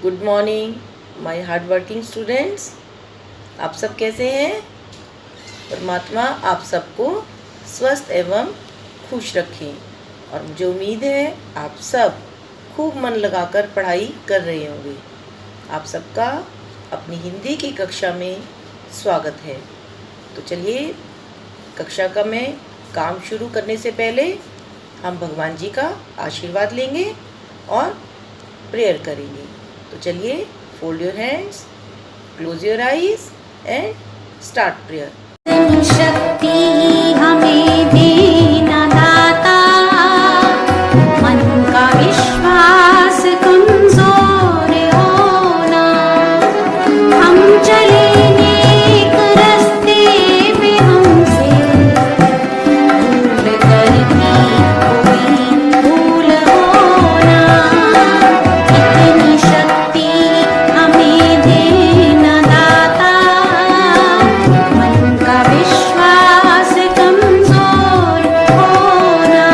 Good morning my hard working students. आप सब कैसे हैं? परमात्मा आप सबको स्वस्थ एवं खुश रखें और मुझे उम्मीद है आप सब खूब मन लगाकर पढ़ाई कर रहे होंगे। आप सबका अपनी हिंदी की कक्षा में स्वागत है। तो चलिए कक्षा का में काम शुरू करने से पहले हम भगवान जी का आशीर्वाद लेंगे और प्रेयर करेंगे। तो चलिए fold your hands, close your eyes and start prayer. शक्ति हमें देना दाता, मन का विश्वास कमजोर होना, हम चले नेक रास्ते पे हमसे भूल करती कोई भूल होना, इतनी शक्ति हमें देना दाता, मन का विश्वास कमजोर होना।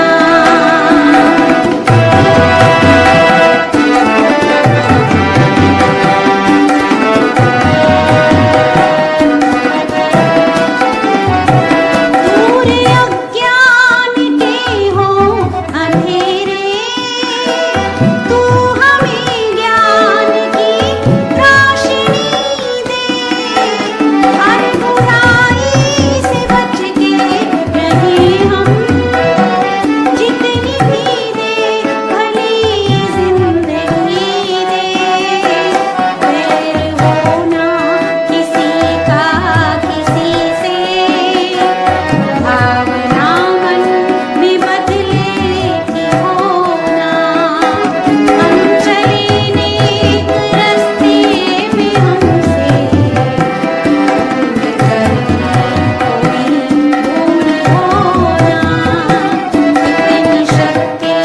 दूर अज्ञान के हो अंधेरे, तू हमें ज्ञान की रोशनी दे, हर बुराई से बच के रहे हम, जितनी भी दे भली जिंदगी दे, वैर होना किसी का किसी से, भावना मन में बदले की होना, हम चले नेक रास्ते में हमसे भूल करती कोई भूल होना, इतनी शक्ति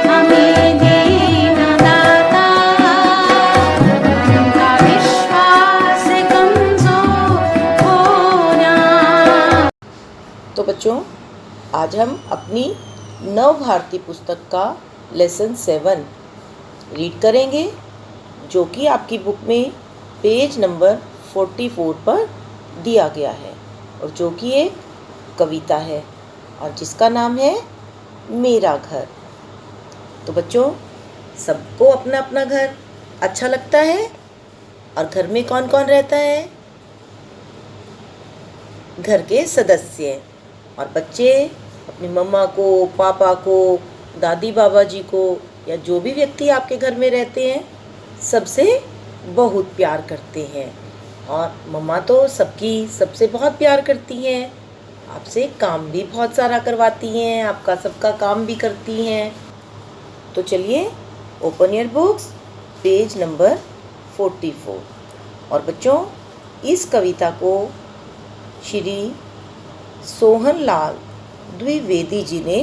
हमें देना दाता, मन का विश्वास कमजोर होना। तो बच्चों आज हम अपनी नव भारती पुस्तक का लेसन 7 रीड करेंगे, जो कि आपकी बुक में पेज नंबर 44 पर दिया गया है और जो कि एक कविता है और जिसका नाम है मेरा घर। तो बच्चों सबको अपना अपना घर अच्छा लगता है और घर में कौन कौन रहता है? घर के सदस्य और बच्चे अपनी मम्मा को, पापा को, दादी बाबा जी को या जो भी व्यक्ति आपके घर में रहते हैं सबसे बहुत प्यार करते हैं। और मम्मा तो सबकी सबसे बहुत प्यार करती हैं, आपसे काम भी बहुत सारा करवाती हैं, आपका सबका काम भी करती हैं। तो चलिए open your books, page number 44। और बच्चों इस कविता को श्री सोहनलाल द्विवेदी जी ने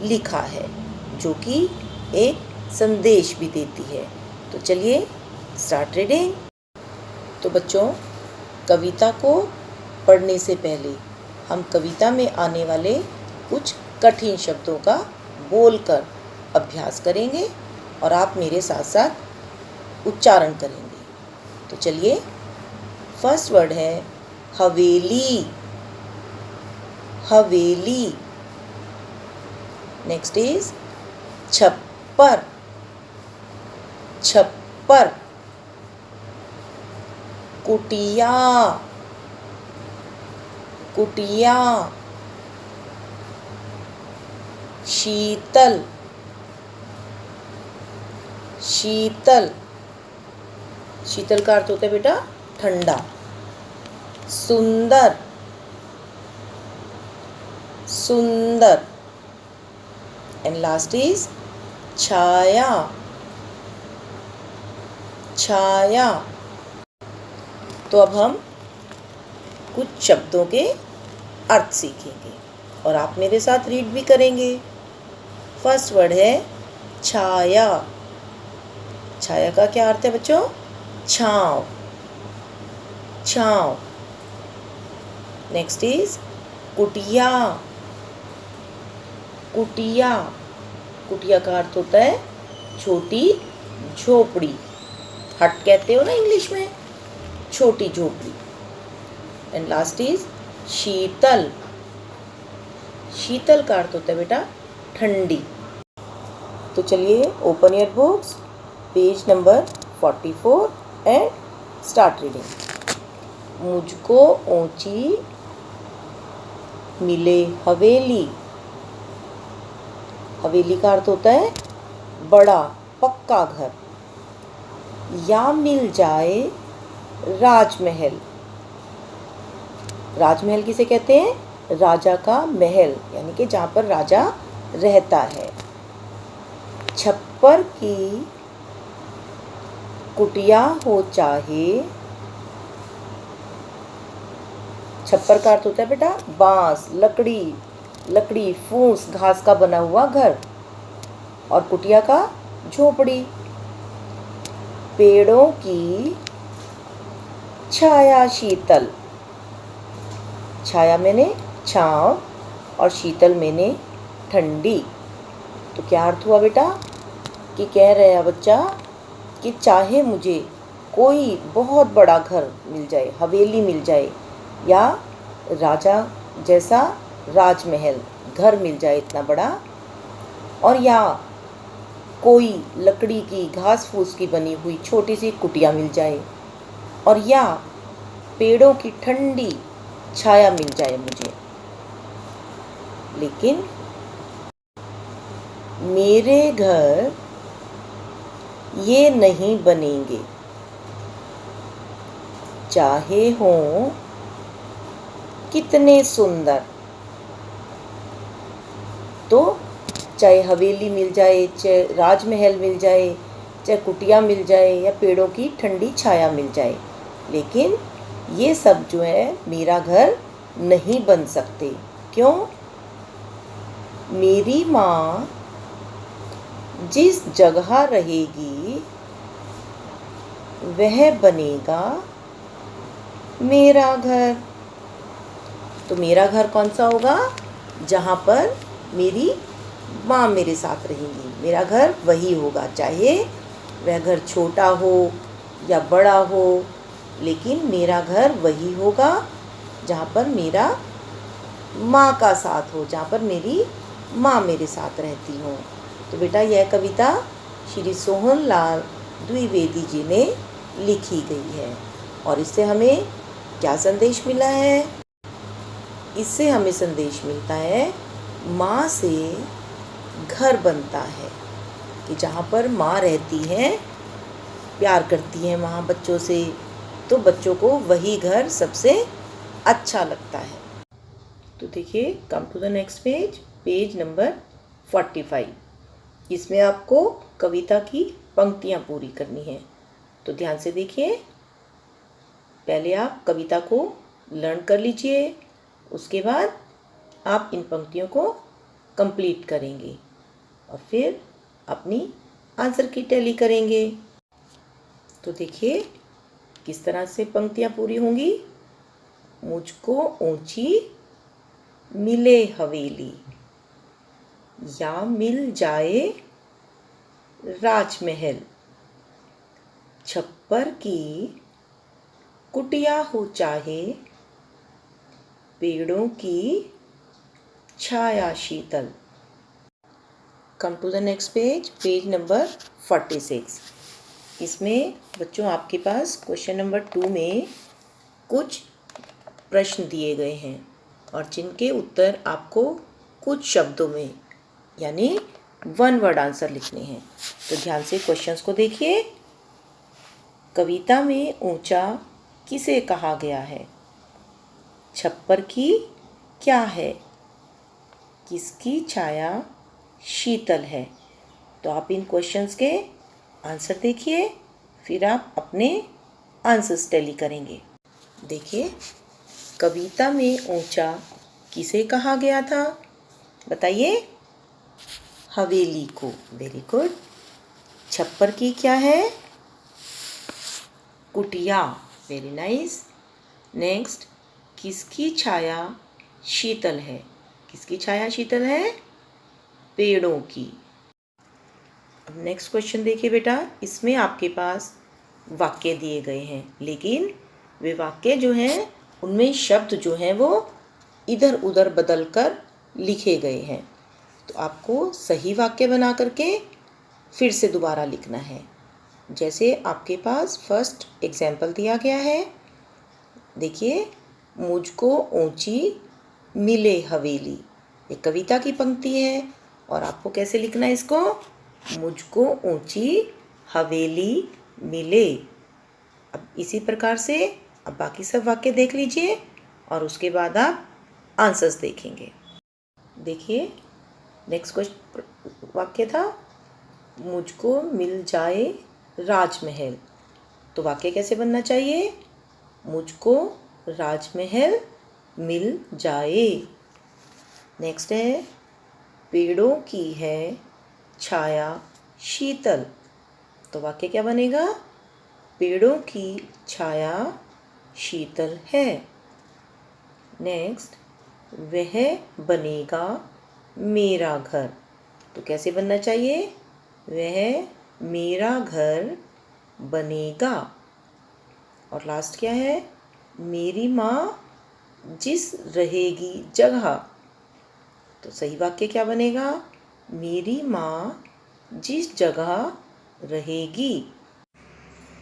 लिखा है, जो कि एक संदेश भी देती है। तो चलिए स्टार्ट रीडिंग। तो बच्चों कविता को पढ़ने से पहले हम कविता में आने वाले कुछ कठिन शब्दों का बोलकर अभ्यास करेंगे और आप मेरे साथ साथ उच्चारण करेंगे। तो चलिए फर्स्ट वर्ड है हवेली, हवेली। नेक्स्ट इज छप्पर, छप्पर। कुटिया, कुटिया। शीतल, शीतल। शीतल का अर्थ होता है बेटा ठंडा। सुंदर, सुंदर। एंड लास्ट इज छाया, छाया। तो अब हम कुछ शब्दों के अर्थ सीखेंगे और आप मेरे साथ रीड भी करेंगे। फर्स्ट वर्ड है छाया। छाया का क्या अर्थ है बच्चों? छांव, छांव। नेक्स्ट इज कुटिया, कुटिया। कुटिया का अर्थ होता है छोटी झोपड़ी। हट कहते हो ना इंग्लिश में, छोटी झोपड़ी। एंड लास्ट इज शीतल। शीतल का अर्थ होता है बेटा ठंडी। तो चलिए open your books, page number 44 and start reading. मुझको ऊंची मिले हवेली। हवेली का अर्थ होता है बड़ा पक्का घर। या मिल जाए राजमहल। राजमहल किसे कहते हैं? राजा का महल, यानी कि जहाँ पर राजा रहता है। छप्पर की कुटिया हो चाहे। छप्पर का अर्थ होता है बेटा बांस, लकड़ी, फूस, घास का बना हुआ घर। और कुटिया का झोपड़ी। पेड़ों की छाया शीतल। छाया मैंने छांव और शीतल मैंने ठंडी। तो क्या अर्थ हुआ बेटा कि कह रहे हैं बच्चा कि चाहे मुझे कोई बहुत बड़ा घर मिल जाए, हवेली मिल जाए, या राजा जैसा राजमहल घर मिल जाए इतना बड़ा, और या कोई लकड़ी की घास फूस की बनी हुई छोटी सी कुटिया मिल जाए, और या पेड़ों की ठंडी छाया मिल जाए मुझे, लेकिन मेरे घर ये नहीं बनेंगे। चाहे हों कितने सुंदर। तो चाहे हवेली मिल जाए, चाहे राजमहल मिल जाए, चाहे कुटिया मिल जाए, या पेड़ों की ठंडी छाया मिल जाए, लेकिन ये सब जो है मेरा घर नहीं बन सकते। क्यों? मेरी माँ जिस जगह रहेगी वह बनेगा मेरा घर। तो मेरा घर कौन सा होगा? जहाँ पर मेरी माँ मेरे साथ रहेंगी, मेरा घर वही होगा। चाहे वह घर छोटा हो या बड़ा हो, लेकिन मेरा घर वही होगा जहाँ पर मेरा माँ का साथ हो, जहाँ पर मेरी माँ मेरे साथ रहती हो। तो बेटा यह कविता श्री सोहन लाल द्विवेदी जी ने लिखी गई है। और इससे हमें क्या संदेश मिला है? इससे हमें संदेश मिलता है माँ से घर बनता है, कि जहाँ पर माँ रहती है, प्यार करती है माँ बच्चों से, तो बच्चों को वही घर सबसे अच्छा लगता है। तो देखिए, come to the next page, page number 45। इसमें आपको कविता की पंक्तियाँ पूरी करनी है। तो ध्यान से देखिए, पहले आप कविता को लर्न कर लीजिए, उसके बाद आप इन पंक्तियों को कंप्लीट करेंगे और फिर अपनी आंसर की टैली करेंगे। तो देखिए किस तरह से पंक्तियाँ पूरी होंगी। मुझको ऊंची मिले हवेली, या मिल जाए राजमहल, छप्पर की कुटिया हो चाहे, पेड़ों की छाया शीतल। Come to the next page, page number 46। इसमें बच्चों आपके पास क्वेश्चन नंबर 2 में कुछ प्रश्न दिए गए हैं और जिनके उत्तर आपको कुछ शब्दों में यानी 1 वर्ड आंसर लिखने हैं। तो ध्यान से क्वेश्चंस को देखिए। कविता में ऊंचा किसे कहा गया है? छप्पर की क्या है? किसकी छाया शीतल है? तो आप इन क्वेश्चंस के आंसर देखिए, फिर आप अपने आंसर्स टैली करेंगे। देखिए, कविता में ऊंचा किसे कहा गया था? बताइए। हवेली को। Very good. छप्पर की क्या है? कुटिया। Very nice. नेक्स्ट, किसकी छाया शीतल है? किसकी छाया शीतल है? पेड़ों की। अब नेक्स्ट क्वेश्चन देखिए बेटा, इसमें आपके पास वाक्य दिए गए हैं, लेकिन वे वाक्य जो हैं उनमें शब्द जो हैं वो इधर उधर बदल कर लिखे गए हैं। तो आपको सही वाक्य बना करके फिर से दोबारा लिखना है। जैसे आपके पास फर्स्ट एग्जाम्पल दिया गया है, देखिए, मुझको ऊंची मिले हवेली, ये कविता की पंक्ति है और आपको कैसे लिखना है इसको, मुझको ऊंची हवेली मिले। अब इसी प्रकार से अब बाकी सब वाक्य देख लीजिए और उसके बाद आप आंसर्स देखेंगे। देखिए, नेक्स्ट क्वेश्चन वाक्य था, मुझको मिल जाए राजमहल। तो वाक्य कैसे बनना चाहिए, मुझको राजमहल मिल जाए। नेक्स्ट है, पेड़ों की है छाया शीतल। तो वाक्य क्या बनेगा, पेड़ों की छाया शीतल है। नेक्स्ट, वह बनेगा मेरा घर। तो कैसे बनना चाहिए, वह मेरा घर बनेगा। और लास्ट क्या है, मेरी माँ जिस रहेगी जगह। तो सही वाक्य क्या बनेगा, मेरी माँ जिस जगह रहेगी।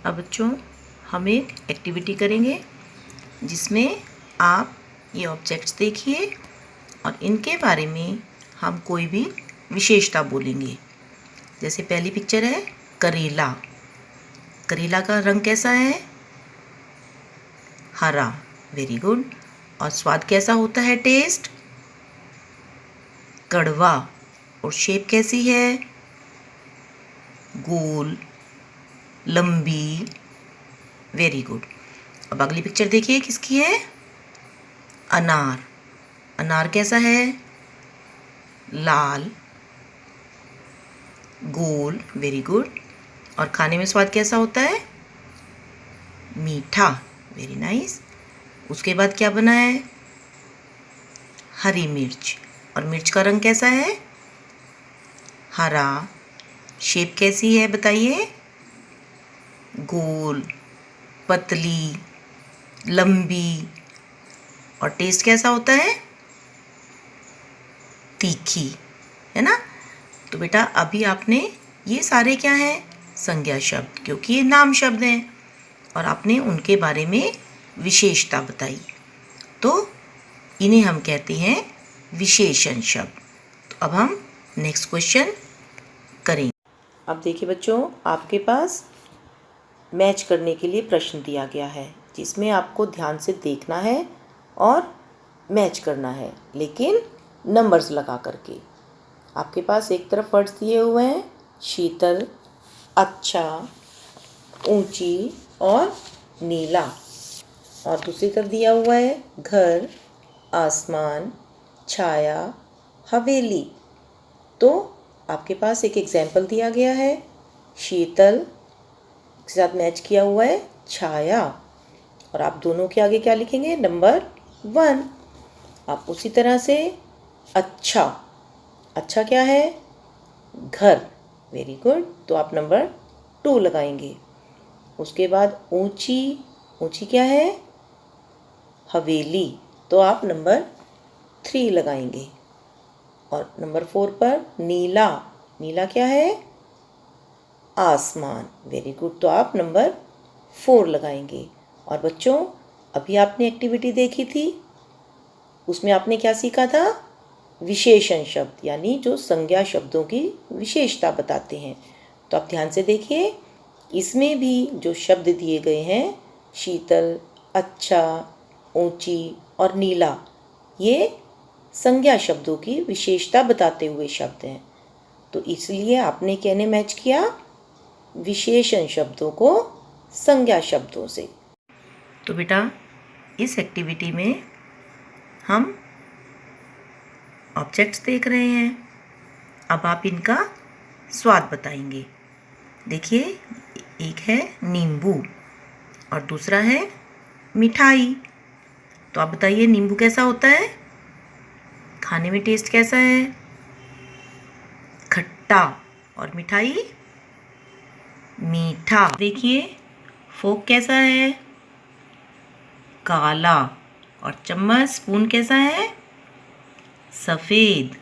अब बच्चों, हम एक एक्टिविटी करेंगे जिसमें आप ये ऑब्जेक्ट्स देखिए और इनके बारे में हम कोई भी विशेषता बोलेंगे। जैसे पहली पिक्चर है करेला। करेला का रंग कैसा है, हरा, वेरी गुड। और स्वाद कैसा होता है, टेस्ट, कड़वा। और शेप कैसी है, गोल, लंबी, वेरी गुड। अब अगली पिक्चर देखिए, किसकी है, अनार। अनार कैसा है, लाल, गोल, वेरी गुड। और खाने में स्वाद कैसा होता है, मीठा, वेरी नाइस। उसके बाद क्या बना है, हरी मिर्च। और मिर्च का रंग कैसा है, हरा। शेप कैसी है बताइए, गोल, पतली, लंबी। और टेस्ट कैसा होता है, तीखी, है ना। तो बेटा अभी आपने ये सारे क्या हैं, संज्ञा शब्द, क्योंकि ये नाम शब्द हैं और आपने उनके बारे में विशेषता बताई, तो इन्हें हम कहते हैं विशेषण शब्द। तो अब हम नेक्स्ट क्वेश्चन करेंगे। अब देखिए बच्चों, आपके पास मैच करने के लिए प्रश्न दिया गया है जिसमें आपको ध्यान से देखना है और मैच करना है, लेकिन नंबर्स लगा करके। आपके पास एक तरफ वर्ड्स दिए हुए हैं, शीतल, अच्छा, ऊंची और नीला। और दूसरी तरफ दिया हुआ है घर, आसमान, छाया, हवेली। तो आपके पास एक एग्जाम्पल दिया गया है, शीतल के साथ मैच किया हुआ है छाया। और आप दोनों के आगे क्या लिखेंगे, नंबर 1। आप उसी तरह से अच्छा, अच्छा क्या है, घर, वेरी गुड। तो आप नंबर 2 लगाएंगे। उसके बाद ऊंची, ऊंची क्या है, हवेली। तो आप नंबर 3 लगाएंगे। और नंबर 4 पर नीला, नीला क्या है, आसमान, वेरी गुड। तो आप नंबर 4 लगाएंगे। और बच्चों, अभी आपने एक्टिविटी देखी थी, उसमें आपने क्या सीखा था, विशेषण शब्द, यानी जो संज्ञा शब्दों की विशेषता बताते हैं। तो आप ध्यान से देखिए, इसमें भी जो शब्द दिए गए हैं, शीतल, अच्छा, ऊंची और नीला, ये संज्ञा शब्दों की विशेषता बताते हुए शब्द हैं। तो इसलिए आपने कहने मैच किया विशेषण शब्दों को संज्ञा शब्दों से। तो बेटा इस एक्टिविटी में हम ऑब्जेक्ट्स देख रहे हैं, अब आप इनका स्वाद बताएंगे। देखिए, एक है नींबू और दूसरा है मिठाई। तो आप बताइए, नींबू कैसा होता है, खाने में टेस्ट कैसा है, खट्टा। और मिठाई, मीठा। देखिए, फोक कैसा है? काला। और चम्मच स्पून कैसा है? सफ़ेद।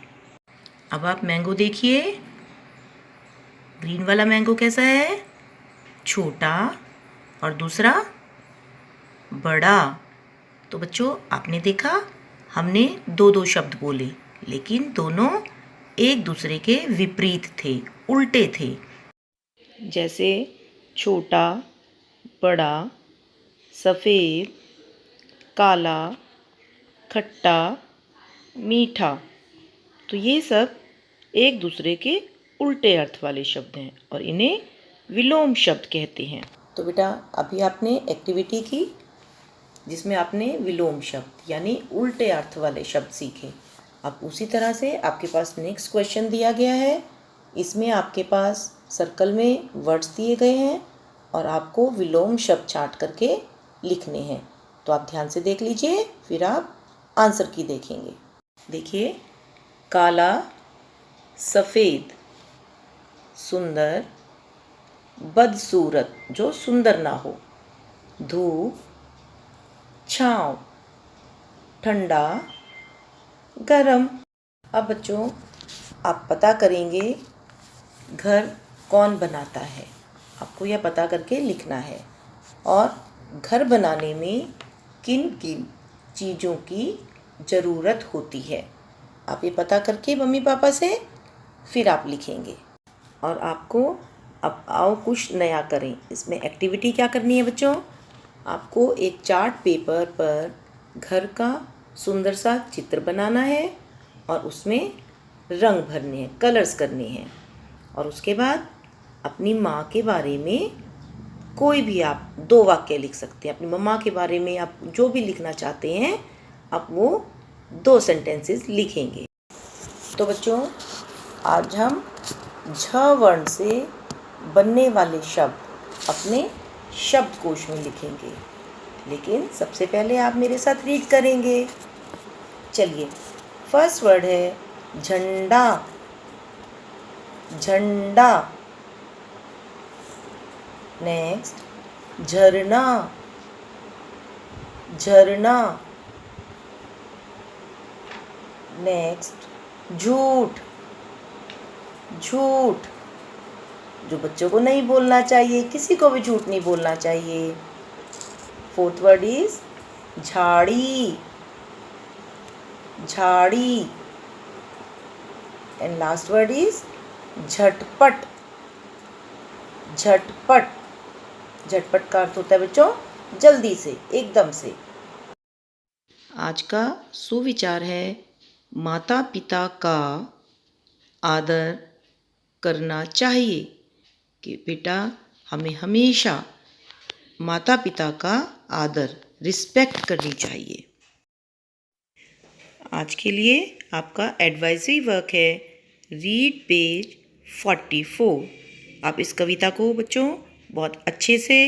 अब आप मैंगो देखिए, ग्रीन वाला मैंगो कैसा है? छोटा और दूसरा बड़ा। तो बच्चों आपने देखा, हमने दो दो शब्द बोले, लेकिन दोनों एक दूसरे के विपरीत थे, उल्टे थे। जैसे छोटा, बड़ा, सफ़ेद, काला, खट्टा, मीठा। तो ये सब एक दूसरे के उल्टे अर्थ वाले शब्द हैं और इन्हें विलोम शब्द कहते हैं। तो बेटा अभी आपने एक्टिविटी की जिसमें आपने विलोम शब्द यानी उल्टे अर्थ वाले शब्द सीखे। अब उसी तरह से आपके पास नेक्स्ट क्वेश्चन दिया गया है। इसमें आपके पास सर्कल में वर्ड्स दिए गए हैं और आपको विलोम शब्द छांट करके लिखने हैं। तो आप ध्यान से देख लीजिए, फिर आप आंसर की देखेंगे। देखिए, काला, सफ़ेद, सुंदर, बदसूरत जो सुंदर ना हो, धूप, छाँव, ठंडा, गरम। अब बच्चों आप पता करेंगे घर कौन बनाता है, आपको यह पता करके लिखना है और घर बनाने में किन किन चीज़ों की ज़रूरत होती है आप ये पता करके मम्मी पापा से फिर आप लिखेंगे। और आपको अब आओ कुछ नया करें। इसमें एक्टिविटी क्या करनी है बच्चों? आपको एक चार्ट पेपर पर घर का सुंदर सा चित्र बनाना है और उसमें रंग भरने हैं, कलर्स करने हैं। और उसके बाद अपनी माँ के बारे में कोई भी आप 2 वाक्य लिख सकते हैं। अपनी मम्मा के बारे में आप जो भी लिखना चाहते हैं आप वो 2 सेंटेंसेस लिखेंगे। तो बच्चों आज हम झ वर्ण से बनने वाले शब्द अपने शब्दकोश में लिखेंगे, लेकिन सबसे पहले आप मेरे साथ रीड करेंगे। चलिए, फर्स्ट वर्ड है झंडा। झंडा। नेक्स्ट झरना। झरना। नेक्स्ट झूठ। झूठ जो बच्चों को नहीं बोलना चाहिए, किसी को भी झूठ नहीं बोलना चाहिए। फोर्थ वर्ड इज झाड़ी। झाड़ी। एंड लास्ट वर्ड इज झटपट। झटपट। झटपट का अर्थ होता है बच्चों जल्दी से, एकदम से। आज का सुविचार है माता पिता का आदर करना चाहिए। कि बेटा हमें हमेशा माता पिता का आदर, रिस्पेक्ट करनी चाहिए। आज के लिए आपका एडवाइजरी वर्क है रीड पेज 44। आप इस कविता को बच्चों बहुत अच्छे से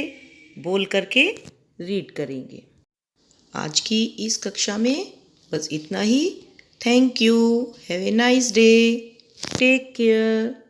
बोल करके रीड करेंगे। आज की इस कक्षा में बस इतना ही। Thank you. Have a nice day. Take care.